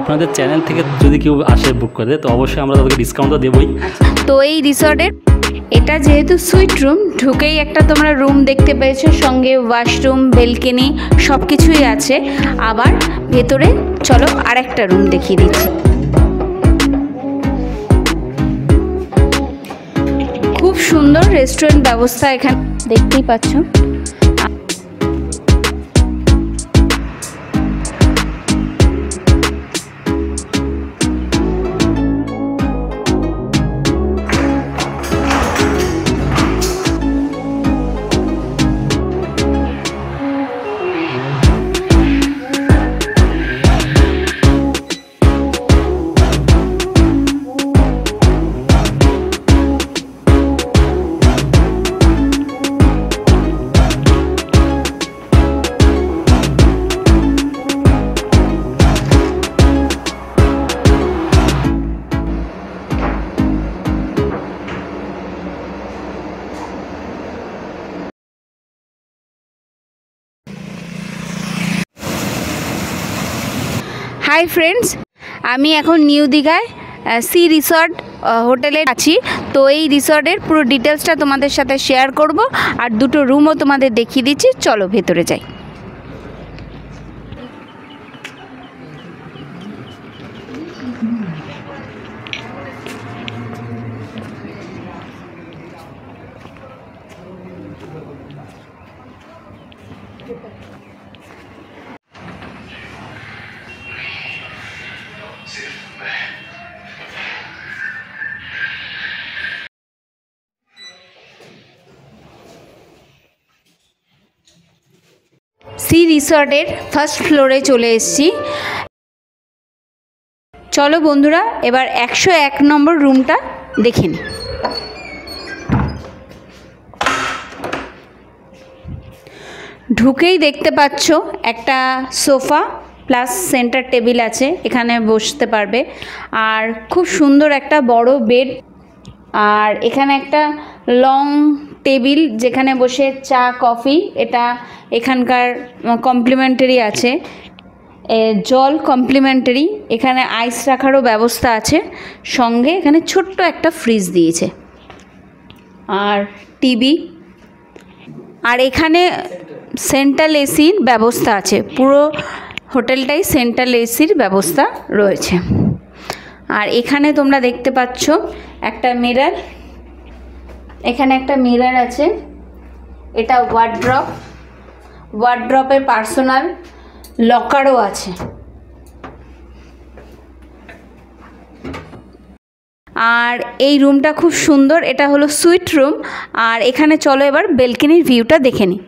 আপনাদের চ্যানেল থেকে যদি কেউ আসে বুক করে তো অবশ্যই আমরা তাদেরকে ডিসকাউন্ট তো দেবই। তো এই রিসর্টের এটা যেহেতু সুইট রুম, ঢুকেই একটা তোমরা রুম দেখতে পেয়েছো, সঙ্গে ওয়াশরুম, বেলকনি সব কিছুই আছে। আবার ভেতরে চলো আরেকটা রুম দেখিয়ে দিচ্ছি। খুব সুন্দর রেস্টুরেন্ট ব্যবস্থা এখানে দেখতেই পাচ্ছ। হাই ফ্রেন্ডস, আমি এখন নিউ দীঘায় সি রিসর্ট হোটেলে আছি। তো এই রিসর্টের পুরো ডিটেলসটা তোমাদের সাথে শেয়ার করব, আর দুটো রুমও তোমাদের দেখিয়ে দিচ্ছি। চলো ভেতরে যাই। সি রিসর্টের ফার্স্ট ফ্লোরে চলে এসেছি। চলো বন্ধুরা, এবার 101 নম্বর রুমটা দেখে নিই। ঢুকেই দেখতে পাচ্ছ একটা সোফা প্লাস সেন্টার টেবিল আছে, এখানে বসতে পারবে। আর খুব সুন্দর একটা বড় বেড, আর এখানে একটা লং টেবিল যেখানে বসে চা কফি, এটা এখানকার কমপ্লিমেন্টারি আছে। জল কমপ্লিমেন্টারি, এখানে আইস রাখারও ব্যবস্থা আছে, সঙ্গে এখানে ছোট্ট একটা ফ্রিজ দিয়েছে, আর টিভি। আর এখানে সেন্ট্রাল এসির ব্যবস্থা আছে, পুরো হোটেলটাই সেন্ট্রাল এসির ব্যবস্থা রয়েছে। আর এখানে তোমরা দেখতে পাচ্ছ একটা মিরর, এখানে একটা মিরর আছে। এটা ওয়ার্ড্রপের পার্সোনাল লকারও আছে। আর এই রুমটা খুব সুন্দর, এটা হলো সুইট রুম। আর এখানে চলো এবার বেলকনির ভিউটা দেখে নিই।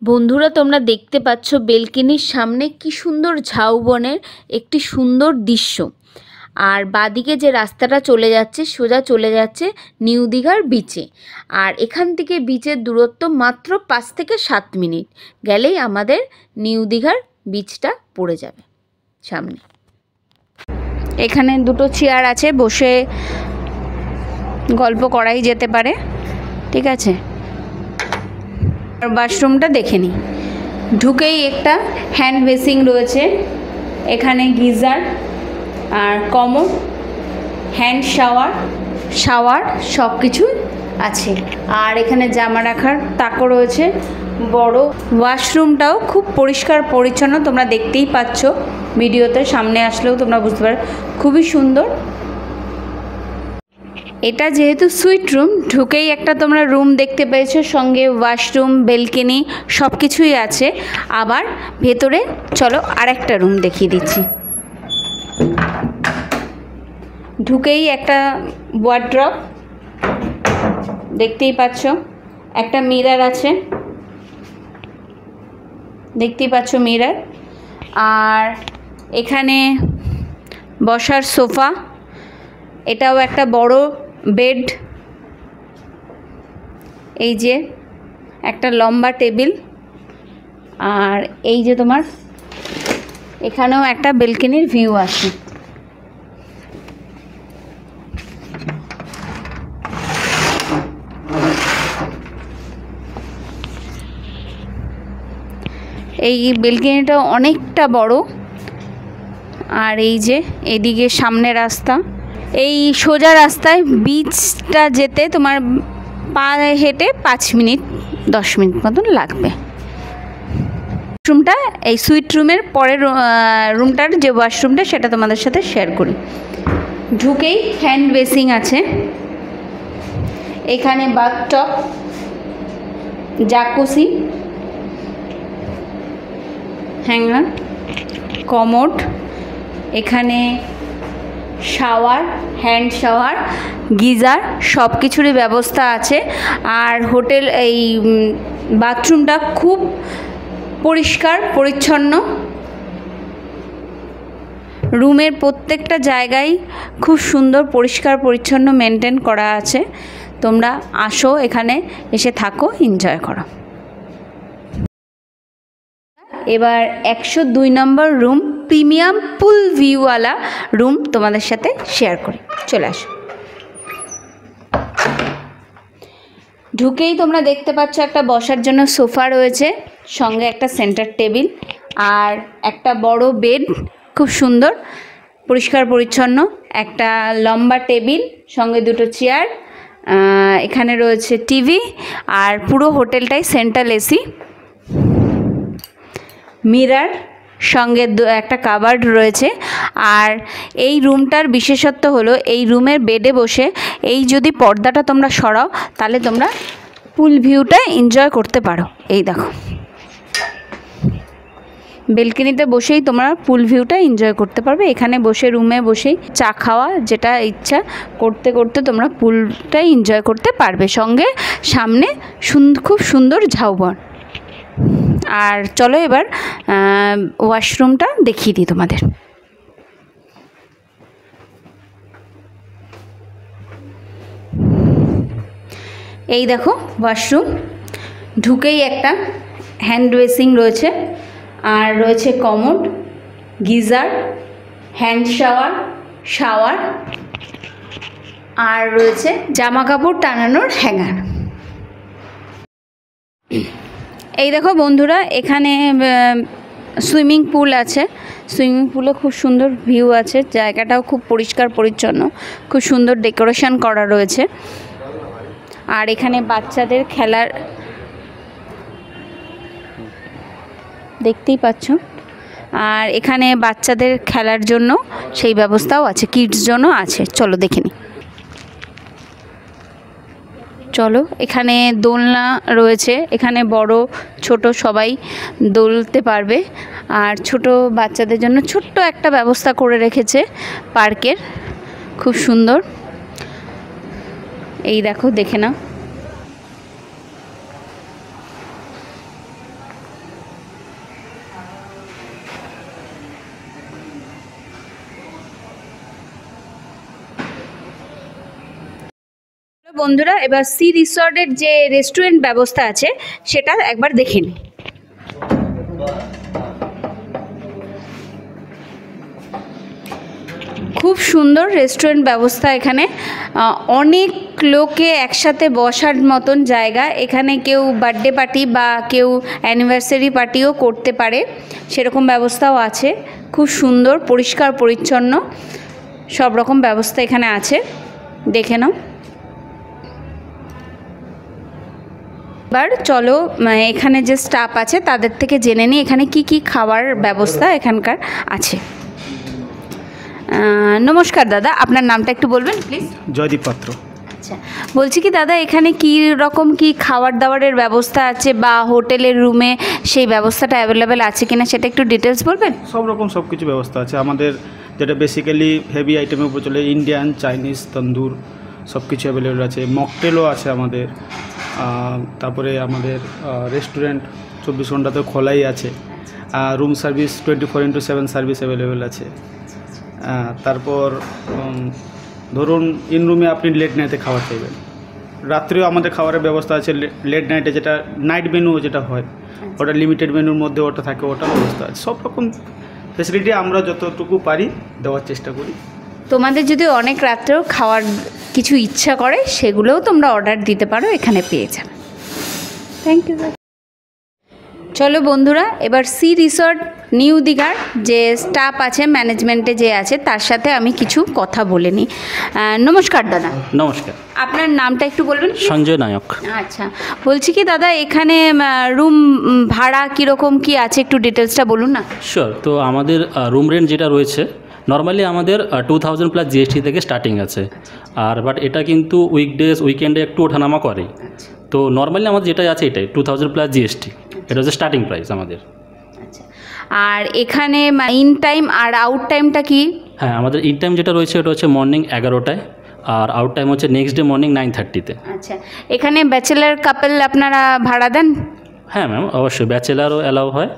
বন্ধুরা, তোমরা দেখতে পাচ্ছ বেলকনির সামনে কি সুন্দর ঝাউবনের একটি সুন্দর দৃশ্য। আর বাদিকে যে রাস্তাটা চলে যাচ্ছে, সোজা চলে যাচ্ছে নিউ দীঘার বিচে। আর এখান থেকে বিচের দূরত্ব মাত্র 5 থেকে 7 মিনিট গেলেই আমাদের নিউ দীঘার বিচটা পড়ে যাবে সামনে। এখানে দুটো চেয়ার আছে, বসে গল্প করাই যেতে পারে, ঠিক আছে। আর বাথরুমটা দেখে নিই। ঢুকেই একটা হ্যান্ড বেসিং রয়েছে, এখানে গিজার আর কমোড, হ্যান্ড শাওয়ার সব কিছু আছে। আর এখানে জামা রাখার তাকও রয়েছে, বড়। ওয়াশরুমটাও খুব পরিষ্কার পরিচ্ছন্ন, তোমরা দেখতেই পাচ্ছ ভিডিওতে, সামনে আসলেও তোমরা বুঝতে পারো, খুবই সুন্দর। এটা যেহেতু সুইট রুম, ঢুকেই একটা তোমরা রুম দেখতে পেয়েছো, সঙ্গে ওয়াশরুম, বেলকনি সব কিছুই আছে। আবার ভেতরে চলো আরেকটা রুম দেখিয়ে দিচ্ছি। ঢুকেই একটা ওয়ার্ড্রপ দেখতেই পাচ্ছ, একটা মিরর আছে, দেখতেই পাচ্ছ মিরর। আর এখানে বসার সোফা, এটাও একটা বড় বেড, এই যে একটা লম্বা টেবিল। আর এই যে তোমার এখানেও একটা বেলকনির ভিউ আছে। এই বেলকনিটা অনেকটা বড়, আর এই যে এদিকে সামনে রাস্তা, এই সোজা রাস্তায় বিচটা যেতে তোমার পা হেঁটে 5 মিনিট 10 মিনিট মতন লাগবে। রুমটা এই সুইট রুমের পরের রুমটার যে ওয়াশরুমটা সেটা তোমাদের সাথে শেয়ার করি। ঢুকেই হ্যান্ড বেসিং আছে, এখানে বাথটব, জাকুসি, হ্যাঙ্গার, কমোড, এখানে শাওয়ার, হ্যান্ড শাওয়ার, গিজার সব কিছুরই ব্যবস্থা আছে। আর হোটেল এই বাথরুমটা খুব পরিষ্কার পরিচ্ছন্ন, রুমের প্রত্যেকটা জায়গায় খুব সুন্দর পরিষ্কার পরিচ্ছন্ন মেনটেন করা আছে। তোমরা আসো, এখানে এসে থাকো, এনজয় করো। এবার 102 নম্বর রুম, প্রিমিয়াম পুল ভিউওয়ালা রুম তোমাদের সাথে শেয়ার করি, চলে আসো। ঢুকেই তোমরা দেখতে পাচ্ছ একটা বসার জন্য সোফা রয়েছে, সঙ্গে একটা সেন্টার টেবিল আর একটা বড় বেড, খুব সুন্দর পরিষ্কার পরিচ্ছন্ন, একটা লম্বা টেবিল, সঙ্গে 2টো চেয়ার, এখানে রয়েছে টিভি, আর পুরো হোটেলটাই সেন্ট্রাল এসি, মিরর, সঙ্গে একটা কাবার্ড রয়েছে। আর এই রুমটার বিশেষত্ব হলো এই রুমের বেডে বসে এই যদি পর্দাটা তোমরা সরাও তাহলে তোমরা পুল ভিউটা এনজয় করতে পারো। এই দেখো, বেলকনিতে বসেই তোমরা পুল ভিউটা এনজয় করতে পারবে। এখানে বসে রুমে বসেই চা খাওয়া যেটা ইচ্ছা করতে করতে তোমরা পুলটা এনজয় করতে পারবে, সঙ্গে সামনে খুব সুন্দর ঝাউবন। আর চলো এবার ওয়াশরুমটা দেখিয়ে দিই তোমাদের। এই দেখো ওয়াশরুম, ঢুকেই একটা হ্যান্ড ওয়াশিং রয়েছে, আর রয়েছে commode, geyser, hand shower, shower, আর রয়েছে জামা কাপড় টানানোর হ্যাঙ্গার। এই দেখো বন্ধুরা, এখানে সুইমিং পুল আছে, সুইমিং পুলে খুব সুন্দর ভিউ আছে, জায়গাটাও খুব পরিষ্কার পরিচ্ছন্ন, খুব সুন্দর ডেকোরেশন করা রয়েছে। আর এখানে বাচ্চাদের খেলার, দেখতেই পাচ্ছ, আর এখানে বাচ্চাদের খেলার জন্য সেই ব্যবস্থাও আছে, কিডস জন্য আছে। চলো দেখে নিই। চলো, এখানে দোলনা রয়েছে, এখানে বড় ছোট সবাই দোলতে পারবে। আর ছোট বাচ্চাদের জন্য ছোট্ট একটা ব্যবস্থা করে রেখেছে পার্কের, খুব সুন্দর। এই দেখো, দেখে নাও। বন্ধুরা, এবার সি রিসর্টের যে রেস্টুরেন্ট ব্যবস্থা আছে সেটা একবার দেখে নিই। খুব সুন্দর রেস্টুরেন্ট ব্যবস্থা এখানে, অনেক লোকে একসাথে বসার মতন জায়গা। এখানে কেউ বার্থডে পার্টি বা কেউ অ্যানিভার্সারি পার্টিও করতে পারে, সেরকম ব্যবস্থাও আছে। খুব সুন্দর পরিষ্কার পরিচ্ছন্ন সব রকম ব্যবস্থা এখানে আছে, দেখে নাও। এবার চলো এখানে যে স্টাফ আছে তাদের থেকে জেনে নিই এখানে কি কি খাবার ব্যবস্থা এখানকার আছে। নমস্কার দাদা, আপনার নামটা একটু বলবেন প্লিজ? জয়দীপ পাত্র। আচ্ছা, বলছি কি দাদা, এখানে কি রকম কি খাবার দাবারের ব্যবস্থা আছে বা হোটেলের রুমে সেই ব্যবস্থাটা অ্যাভেলেবেল আছে কিনা সেটা একটু ডিটেলস বলবেন? সব রকম সব কিছু ব্যবস্থা আছে আমাদের, যেটা বেসিক্যালি হেভি আইটেমের উপর চলে, ইন্ডিয়ান, চাইনিজ, তন্দুর সব কিছু অ্যাভেলেবেল আছে। মকটেলও আছে আমাদের। তারপরে আমাদের রেস্টুরেন্ট 24 ঘন্টাতে খোলাই আছে। Room service 24x7 service available আছে। তারপর ধরুন ইন রুমে আপনি লেট নাইটে খাবার চাইবেন, রাত্রেও আমাদের খাবারের ব্যবস্থা আছে। লেট নাইটে যেটা নাইট মেনু যেটা হয় ওটা লিমিটেড মেনুর মধ্যে ওটা থাকে, ওটার ব্যবস্থা আছে। সব রকম ফেসিলিটি আমরা যতটুকু পারি দেওয়ার চেষ্টা করি। তোমাদের যদি অনেক রাত্রেও খাওয়ার কিছু ইচ্ছা করে সেগুলোও তোমরা অর্ডার দিতে পারো, এখানে পেয়ে যাবে। Thank you. চলো বন্ধুরা, এবার সি রিসর্ট নিউ দীঘার যে স্টাফ আছে, ম্যানেজমেন্টে যে আছে, তার সাথে আমি কিছু কথা বলে নিই। নমস্কার দাদা। নমস্কার, আপনার নামটা একটু বলবেন? সঞ্জয় নায়ক। আচ্ছা, বলছি কি দাদা, এখানে রুম ভাড়া কীরকম কি আছে, একটু ডিটেলসটা বলুন না। শিওর। তো আমাদের রুম রেন্ট যেটা রয়েছে নর্মালি আমাদের 2000 প্লাস জিএসটি থেকে স্টার্টিং আছে। আর বাট এটা কিন্তু উইকডেজ উইকেন্ডে একটু ওঠানামা করে। তো নর্মালি আমাদের যেটা আছে এটাই 2000 প্লাস জিএসটি, এটা হচ্ছে স্টার্টিং প্রাইস আমাদের। আচ্ছা, আর এখানে ইন টাইম আর আউট টাইমটা কি? হ্যাঁ, আমাদের ইন টাইম যেটা রয়েছে ওটা হচ্ছে মর্নিং 11টায়, আর আউট টাইম হচ্ছে নেক্সট ডে মর্নিং 9:30-তে। আচ্ছা, এখানে ব্যাচেলার কাপল আপনারা ভাড়া দেন? হ্যাঁ ম্যাম, অবশ্যই ব্যাচেলারও অ্যালাউ হয়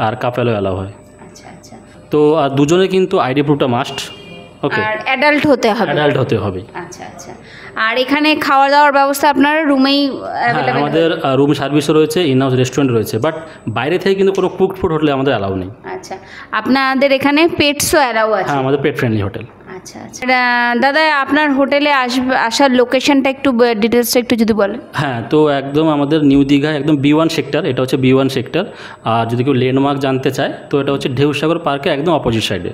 আর কাপেলও অ্যালাউ হয়। আচ্ছা আচ্ছা। তো আর দুজনে কিন্তু আইডি প্রুফটা মাস্ট। ওকে, আর অ্যাডাল্ট হতে হবে? অ্যাডাল্ট হতে হবে। আচ্ছা আচ্ছা। আর এখানে খাওয়া দাওয়ার ব্যবস্থা আপনারা রুমেই অ্যাভেলেবল? আমাদের রুম সার্ভিসও রয়েছে, ইন হাউস রেস্টুরেন্ট রয়েছে, বাট বাইরে থেকে কিন্তু কোনো কুকড ফুড হোটেলে আমাদের অ্যালাউ নেই। আচ্ছা, আপনাদের এখানে পেটসও অ্যালাউ আছে? হ্যাঁ, আমাদের পেট ফ্রেন্ডলি হোটেল। আচ্ছা আচ্ছা। দাদা, আপনার হোটেলে আসার লোকেশনটা একটু ডিটেলসটা একটু যদি বলেন। হ্যাঁ, তো একদম আমাদের নিউ দীঘা একদম B1 সেক্টর, এটা হচ্ছে B1 সেক্টর। আর যদি কেউ ল্যান্ডমার্ক জানতে চায় তো এটা হচ্ছে ঢেউসাগর পার্কে একদম অপোজিট সাইডে।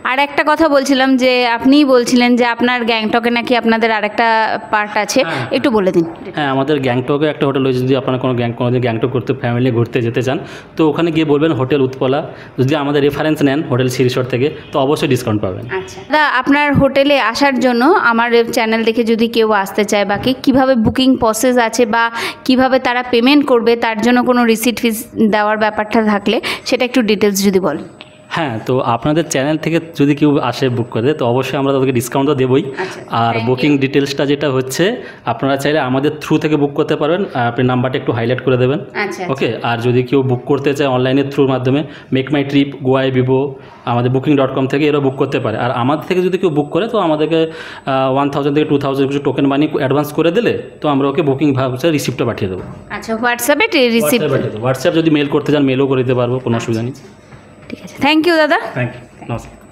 আর একটা কথা বলছিলাম যে আপনিই বলছিলেন যে আপনার গ্যাংটকে নাকি আপনাদের আরেকটা পার্ট আছে, একটু বলে দিন। হ্যাঁ, আমাদের গ্যাংটকে একটা হোটেল রয়েছে। যদি আপনারা কোনোদিন গ্যাংটক করতে ফ্যামিলি ঘুরতে যেতে চান তো ওখানে গিয়ে বলবেন হোটেল উৎপলা। যদি আমাদের রেফারেন্স নেন হোটেল সি রিসর্ট থেকে তো অবশ্যই ডিসকাউন্ট পাবেন। আচ্ছা দাদা, আপনার হোটেলে আসার জন্য আমার চ্যানেল দেখে যদি কেউ আসতে চায় বা কীভাবে বুকিং প্রসেস আছে বা কিভাবে তারা পেমেন্ট করবে, তার জন্য কোনো রিসিট ফিস দেওয়ার ব্যাপারটা থাকলে সেটা একটু ডিটেলস যদি বলেন। হ্যাঁ, তো আপনাদের চ্যানেল থেকে যদি কেউ আসে বুক করে তো অবশ্যই আমরা তাদেরকে ডিসকাউন্ট তো দেবই। আর বুকিং ডিটেলসটা যেটা হচ্ছে আপনারা চাইলে আমাদের থ্রু থেকে বুক করতে পারবেন। আপনি নাম্বারটা একটু হাইলাইট করে দেবেন। ওকে, আর যদি কেউ বুক করতে চায় অনলাইনের থ্রুর মাধ্যমে মেক মাই ট্রিপ, গোয়াই বিবো, আমাদের booking.com থেকে এরা বুক করতে পারে। আর আমাদের থেকে যদি কেউ বুক করে তো আমাদেরকে 1000 থেকে 2000 কিছু টোকেন মানি অ্যাডভান্স করে দিলে তো আমরা ওকে বুকিং ভাবছে রিসিপ্টটা পাঠিয়ে দেবো। আচ্ছা, হোয়াটসঅ্যাপে রিসিপ্ট? হোয়াটসঅ্যাপ যদি মেল করতে চান মেলও করে দিতে পারবো, কোনো অসুবিধা নেই। ঠিক আছে, থ্যাংক ইউ দাদা। থ্যাংক ইউ, নমস্কার।